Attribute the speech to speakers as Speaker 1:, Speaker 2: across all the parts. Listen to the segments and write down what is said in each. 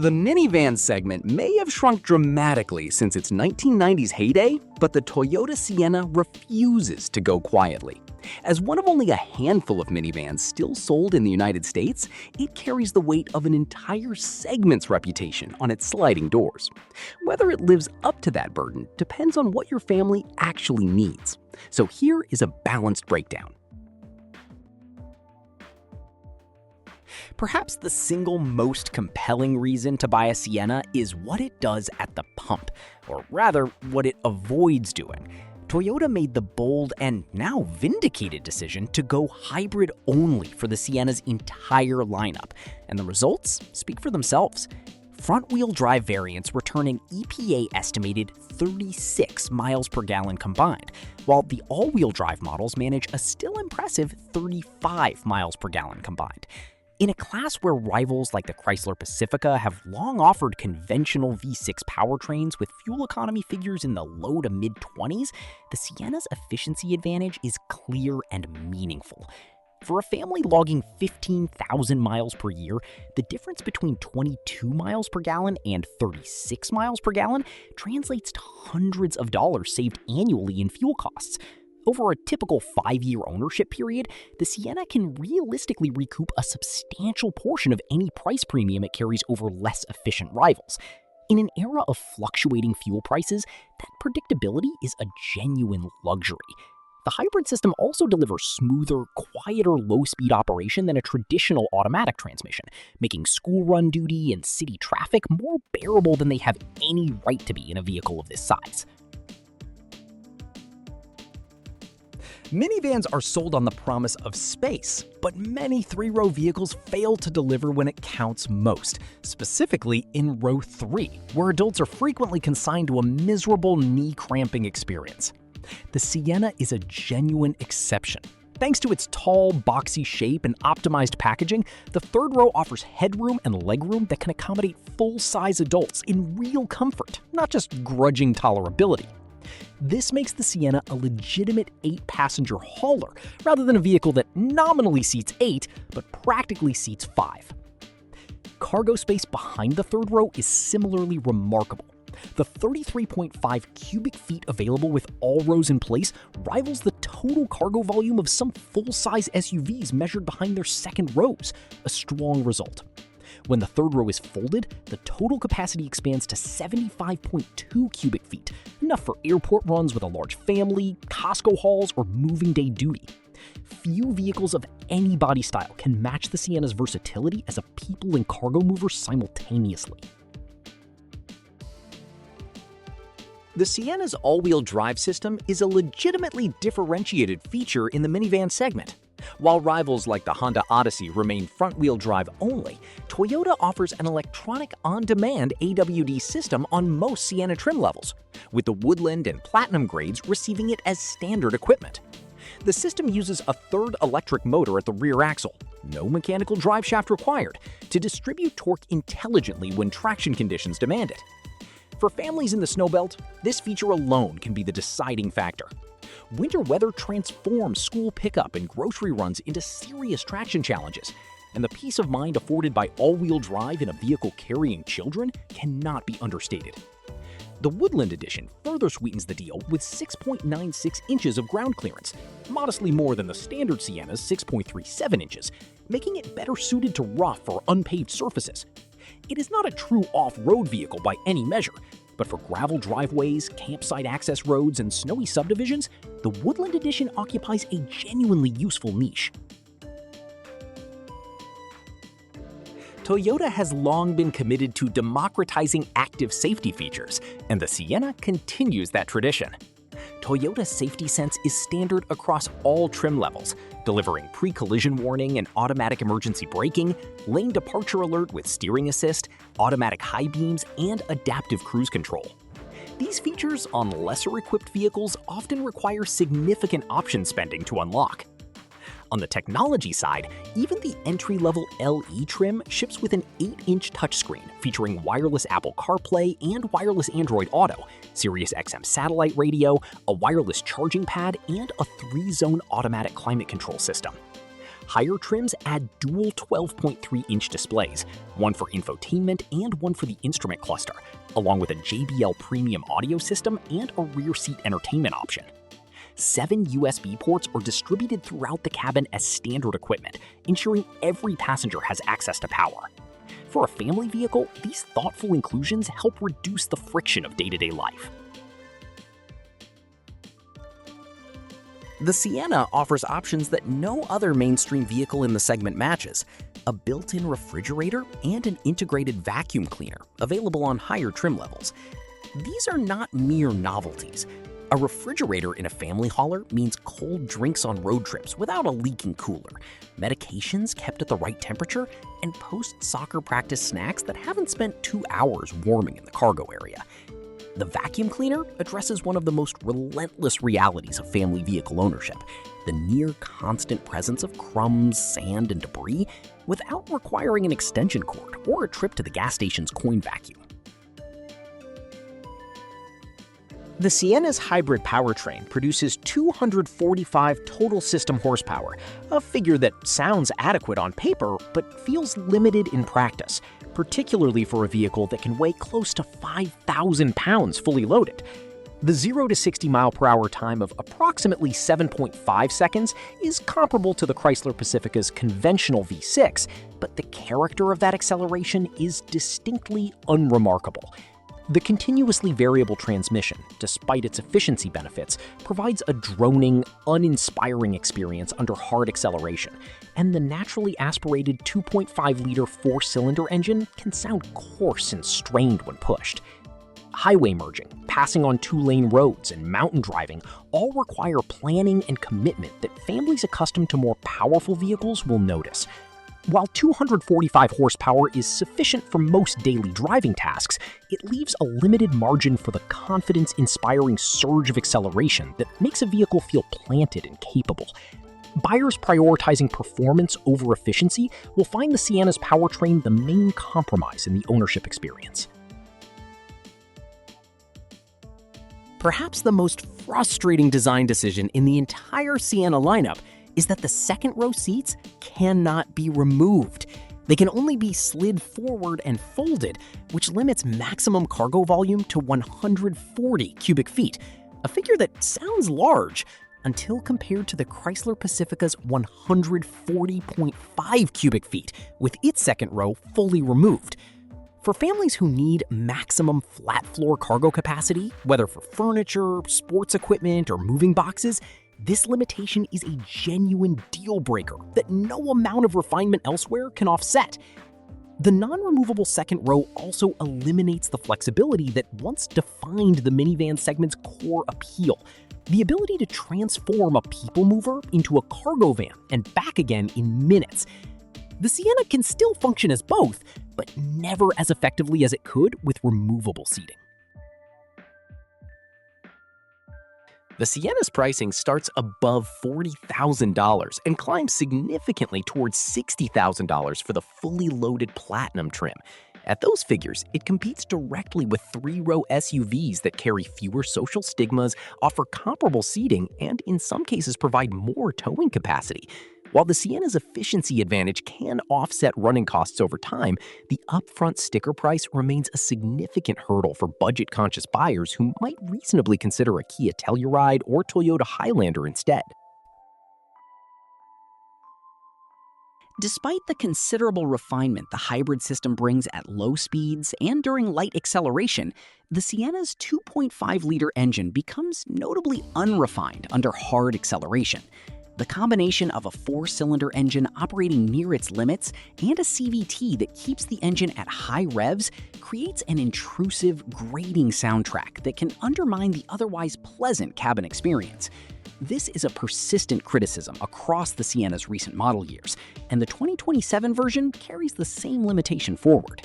Speaker 1: The minivan segment may have shrunk dramatically since its 1990s heyday, but the Toyota Sienna refuses to go quietly. As one of only a handful of minivans still sold in the United States, it carries the weight of an entire segment's reputation on its sliding doors. Whether it lives up to that burden depends on what your family actually needs. So here is a balanced breakdown. Perhaps the single most compelling reason to buy a Sienna is what it does at the pump, or rather, what it avoids doing. Toyota made the bold and now vindicated decision to go hybrid only for the Sienna's entire lineup, and the results speak for themselves. Front-wheel drive variants return an EPA-estimated 36 miles per gallon combined, while the all-wheel drive models manage a still impressive 35 miles per gallon combined. In a class where rivals like the Chrysler Pacifica have long offered conventional V6 powertrains with fuel economy figures in the low to mid-20s, the Sienna's efficiency advantage is clear and meaningful. For a family logging 15,000 miles per year, the difference between 22 miles per gallon and 36 miles per gallon translates to hundreds of dollars saved annually in fuel costs. Over a typical 5-year ownership period, the Sienna can realistically recoup a substantial portion of any price premium it carries over less efficient rivals. In an era of fluctuating fuel prices, that predictability is a genuine luxury. The hybrid system also delivers smoother, quieter low-speed operation than a traditional automatic transmission, making school run duty and city traffic more bearable than they have any right to be in a vehicle of this size. Minivans are sold on the promise of space, but many three-row vehicles fail to deliver when it counts most, specifically in row 3, where adults are frequently consigned to a miserable knee-cramping experience. The Sienna is a genuine exception. Thanks to its tall, boxy shape and optimized packaging, the third row offers headroom and legroom that can accommodate full-size adults in real comfort, not just grudging tolerability. This makes the Sienna a legitimate 8-passenger hauler, rather than a vehicle that nominally seats 8, but practically seats 5. Cargo space behind the third row is similarly remarkable. The 33.5 cubic feet available with all rows in place rivals the total cargo volume of some full-size SUVs measured behind their second rows, a strong result. When the third row is folded, the total capacity expands to 75.2 cubic feet, enough for airport runs with a large family, Costco hauls, or moving day duty. Few vehicles of any body style can match the Sienna's versatility as a people and cargo mover simultaneously. The Sienna's all-wheel drive system is a legitimately differentiated feature in the minivan segment. While rivals like the Honda Odyssey remain front-wheel drive only, Toyota offers an electronic on-demand AWD system on most Sienna trim levels, with the Woodland and Platinum grades receiving it as standard equipment. The system uses a third electric motor at the rear axle, no mechanical drive shaft required, to distribute torque intelligently when traction conditions demand it. For families in the snowbelt, this feature alone can be the deciding factor. Winter weather transforms school pickup and grocery runs into serious traction challenges, and the peace of mind afforded by all-wheel drive in a vehicle carrying children cannot be understated. The Woodland Edition further sweetens the deal with 6.96 inches of ground clearance, modestly more than the standard Sienna's 6.37 inches, making it better suited to rough or unpaved surfaces. It is not a true off-road vehicle by any measure, but for gravel driveways, campsite access roads, and snowy subdivisions, the Woodland Edition occupies a genuinely useful niche. Toyota has long been committed to democratizing active safety features, and the Sienna continues that tradition. Toyota's Safety Sense is standard across all trim levels, delivering pre-collision warning and automatic emergency braking, lane departure alert with steering assist, automatic high beams, and adaptive cruise control. These features on lesser-equipped vehicles often require significant option spending to unlock. On the technology side, even the entry-level LE trim ships with an 8-inch touchscreen featuring wireless Apple CarPlay and wireless Android Auto, Sirius XM satellite radio, a wireless charging pad, and a 3-zone automatic climate control system. Higher trims add dual 12.3-inch displays, one for infotainment and one for the instrument cluster, along with a JBL premium audio system and a rear seat entertainment option. 7 USB ports are distributed throughout the cabin as standard equipment, ensuring every passenger has access to power. For a family vehicle, these thoughtful inclusions help reduce the friction of day-to-day life. The Sienna offers options that no other mainstream vehicle in the segment matches: a built-in refrigerator and an integrated vacuum cleaner available on higher trim levels. These are not mere novelties. A refrigerator in a family hauler means cold drinks on road trips without a leaking cooler, medications kept at the right temperature, and post-soccer practice snacks that haven't spent 2 hours warming in the cargo area. The vacuum cleaner addresses one of the most relentless realities of family vehicle ownership: the near constant presence of crumbs, sand, and debris without requiring an extension cord or a trip to the gas station's coin vacuum. The Sienna's hybrid powertrain produces 245 total system horsepower, a figure that sounds adequate on paper but feels limited in practice, particularly for a vehicle that can weigh close to 5,000 pounds fully loaded. The 0 to 60 mph time of approximately 7.5 seconds is comparable to the Chrysler Pacifica's conventional V6, but the character of that acceleration is distinctly unremarkable. The continuously variable transmission, despite its efficiency benefits, provides a droning, uninspiring experience under hard acceleration, and the naturally aspirated 2.5-liter four-cylinder engine can sound coarse and strained when pushed. Highway merging, passing on 2-lane roads, and mountain driving all require planning and commitment that families accustomed to more powerful vehicles will notice. While 245 horsepower is sufficient for most daily driving tasks, it leaves a limited margin for the confidence-inspiring surge of acceleration that makes a vehicle feel planted and capable. Buyers prioritizing performance over efficiency will find the Sienna's powertrain the main compromise in the ownership experience. Perhaps the most frustrating design decision in the entire Sienna lineup is that the second-row seats cannot be removed. They can only be slid forward and folded, which limits maximum cargo volume to 140 cubic feet, a figure that sounds large until compared to the Chrysler Pacifica's 140.5 cubic feet, with its second row fully removed. For families who need maximum flat-floor cargo capacity, whether for furniture, sports equipment, or moving boxes, this limitation is a genuine deal-breaker that no amount of refinement elsewhere can offset. The non-removable second row also eliminates the flexibility that once defined the minivan segment's core appeal: the ability to transform a people mover into a cargo van and back again in minutes. The Sienna can still function as both, but never as effectively as it could with removable seating. The Sienna's pricing starts above $40,000 and climbs significantly towards $60,000 for the fully loaded Platinum trim. At those figures, it competes directly with 3-row SUVs that carry fewer social stigmas, offer comparable seating, and in some cases provide more towing capacity. While the Sienna's efficiency advantage can offset running costs over time, the upfront sticker price remains a significant hurdle for budget-conscious buyers who might reasonably consider a Kia Telluride or Toyota Highlander instead. Despite the considerable refinement the hybrid system brings at low speeds and during light acceleration, the Sienna's 2.5-liter engine becomes notably unrefined under hard acceleration. The combination of a 4-cylinder engine operating near its limits and a CVT that keeps the engine at high revs creates an intrusive, grating soundtrack that can undermine the otherwise pleasant cabin experience. This is a persistent criticism across the Sienna's recent model years, and the 2027 version carries the same limitation forward.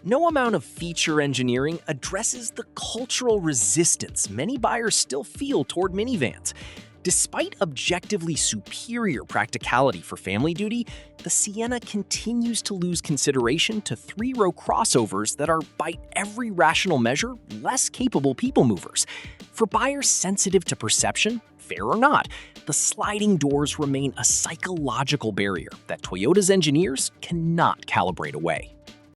Speaker 1: No amount of feature engineering addresses the cultural resistance many buyers still feel toward minivans. Despite objectively superior practicality for family duty, the Sienna continues to lose consideration to 3-row crossovers that are, by every rational measure, less capable people movers. For buyers sensitive to perception, Fair or not, the sliding doors remain a psychological barrier that Toyota's engineers cannot calibrate away.